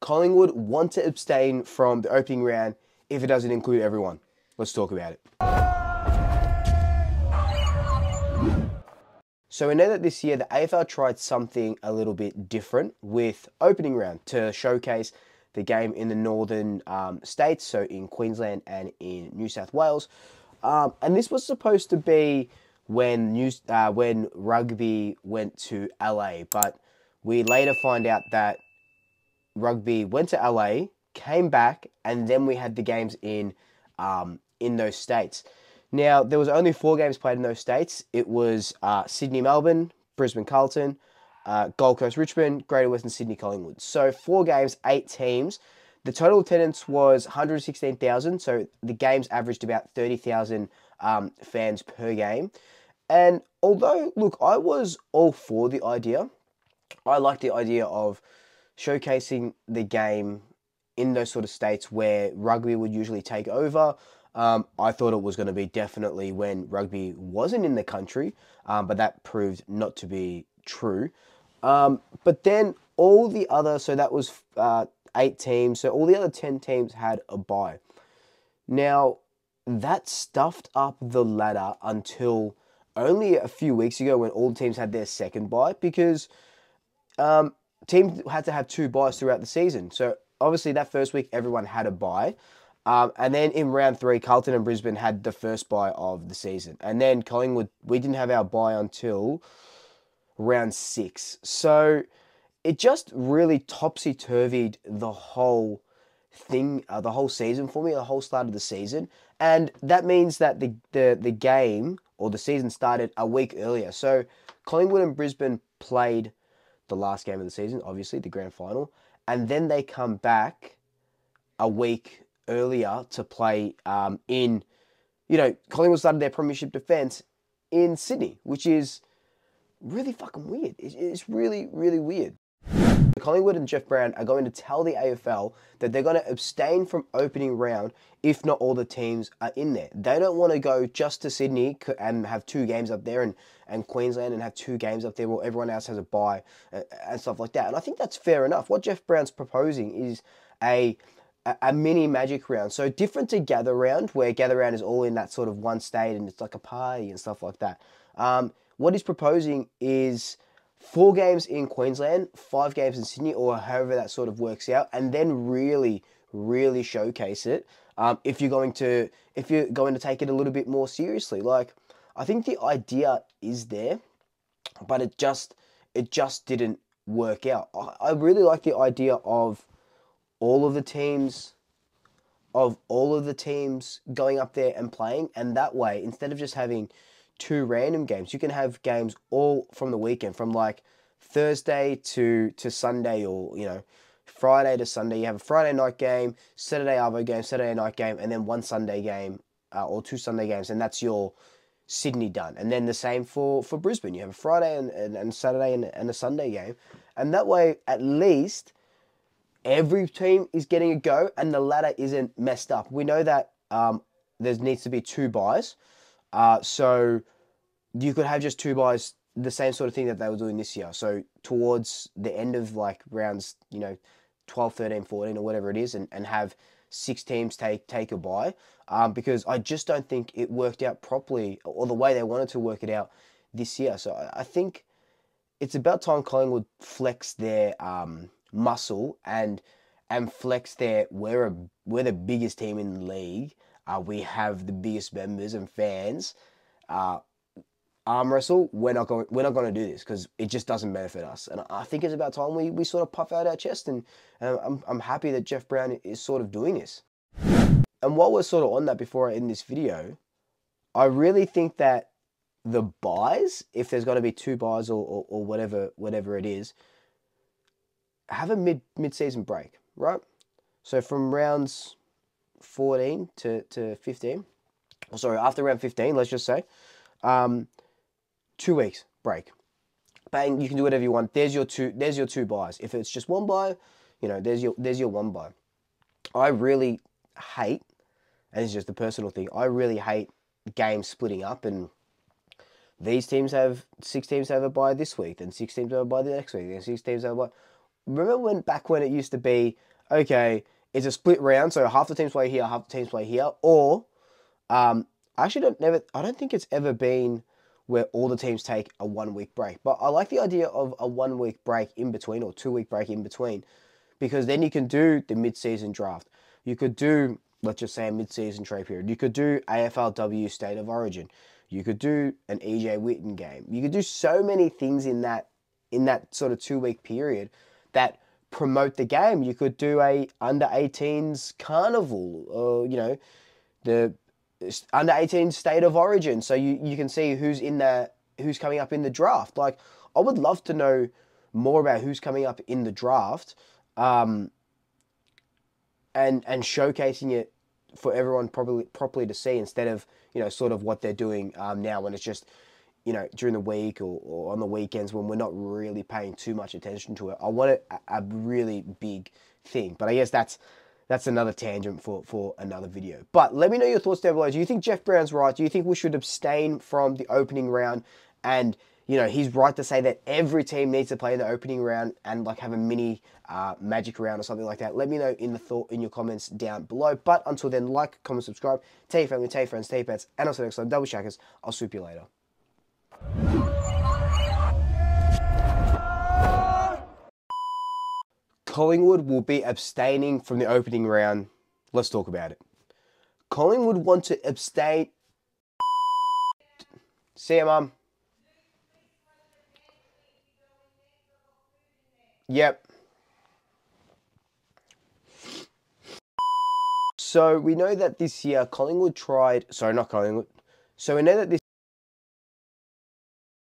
Collingwood want to abstain from the opening round if it doesn't include everyone. Let's talk about it. So we know that this year the AFL tried something a little bit different with opening round to showcase the game in the northern states, so in Queensland and in New South Wales. And this was supposed to be when rugby went to LA, but we later find out that rugby went to LA, came back, and then we had the games in those states. Now, there was only 4 games played in those states. It was Sydney, Melbourne, Brisbane, Carlton, Gold Coast, Richmond, Greater Western Sydney, Collingwood. So 4 games, 8 teams. The total attendance was 116,000. So the games averaged about 30,000 fans per game. And although, look, I was all for the idea. I like the idea of showcasing the game in those sort of states where rugby would usually take over. I thought it was going to be definitely when rugby wasn't in the country, but that proved not to be true. But then all the other, so that was 8 teams, so all the other 10 teams had a bye. Now, that stuffed up the ladder until only a few weeks ago when all the teams had their second bye, because teams had to have 2 byes throughout the season. So obviously that first week everyone had a bye. And then in round 3, Carlton and Brisbane had the first bye of the season. And then Collingwood, we didn't have our bye until round 6. So it just really topsy-turvied the whole thing, the whole season for me, the whole start of the season. And that means that the game or the season started a week earlier. So Collingwood and Brisbane played the last game of the season, obviously, the grand final. And then they come back a week earlier to play Collingwood started their premiership defence in Sydney, which is really fucking weird. It's really, really weird. Collingwood and Jeff Brown are going to tell the AFL that they're going to abstain from opening round if not all the teams are in there. They don't want to go just to Sydney and have 2 games up there and Queensland and have 2 games up there while everyone else has a bye and stuff like that. And I think that's fair enough. What Jeff Brown's proposing is a mini Magic round. So different to Gather Round, where Gather Round is all in that sort of one state and it's like a party and stuff like that. What he's proposing is 4 games in Queensland, 5 games in Sydney, or however that sort of works out, and then really, really showcase it if you're going to take it a little bit more seriously. Like, I think the idea is there, but it just didn't work out. I really like the idea of all of the teams going up there and playing, and that way, instead of just having 2 random games, you can have games all from the weekend, from like Thursday to Sunday, or Friday to Sunday. You have a Friday night game, Saturday arvo game, Saturday night game, and then 1 Sunday game or 2 Sunday games, and that's your Sydney done. And then the same for Brisbane. You have a Friday and Saturday and a Sunday game, and that way at least every team is getting a go and the ladder isn't messed up. We know that there needs to be 2 byes. So you could have just 2 byes, the same sort of thing that they were doing this year. So towards the end of like rounds, 12, 13, 14 or whatever it is, and have 6 teams take a bye. Because I just don't think it worked out properly, or the way they wanted to work it out this year. So I think it's about time Collingwood flex their muscle and flex their we're the biggest team in the league. We have the biggest members and fans. Arm wrestle. We're not going to do this because it just doesn't benefit us. And I think it's about time we sort of puff out our chest. And I'm happy that Jeff Brown is sort of doing this. And while we're sort of on that, before I end this video, I really think that the buys, if there's going to be 2 buys or whatever it is, have a mid-season break, right? So from rounds 14 to 15, or sorry, after round 15, let's just say, 2 weeks break. Bang, you can do whatever you want. There's your two buys. If it's just 1 buy, there's your 1 buy. I really hate, and it's just a personal thing, I really hate games splitting up, and these teams have 6 teams have a bye this week, then 6 teams have a bye the next week, then 6 teams have a bye. Remember back when it used to be okay, it's a split round, so half the teams play here, half the teams play here, or I don't think it's ever been where all the teams take a 1 week break. But I like the idea of a 1 week break in between or 2 week break in between, because then you can do the mid-season draft. You could do, let's just say, a mid-season trade period. You could do AFLW State of Origin. You could do an EJ Witten game. You could do so many things in that sort of 2 week period that promote the game. You could do a under 18s carnival, or the under 18 State of Origin, so you can see who's coming up in the draft. Like, I would love to know more about who's coming up in the draft, and showcasing it for everyone properly to see, instead of sort of what they're doing now, when it's just during the week or on the weekends when we're not really paying too much attention to it. I want it a really big thing, but I guess that's another tangent for another video. But let me know your thoughts down below. Do you think Jeff Brown's right? Do you think we should abstain from the opening round? And he's right to say that every team needs to play in the opening round and like have a mini magic round or something like that. Let me know in your comments down below. But until then, like, comment, subscribe, tell your family, tell your friends, tell your pets, and I'll see you next time. Double Shackers. I'll swoop you later. Collingwood will be abstaining from the opening round. Let's talk about it. Collingwood want to abstain. See ya, Mum. Yep. So we know that this year Collingwood tried. Sorry, not Collingwood. So we know that this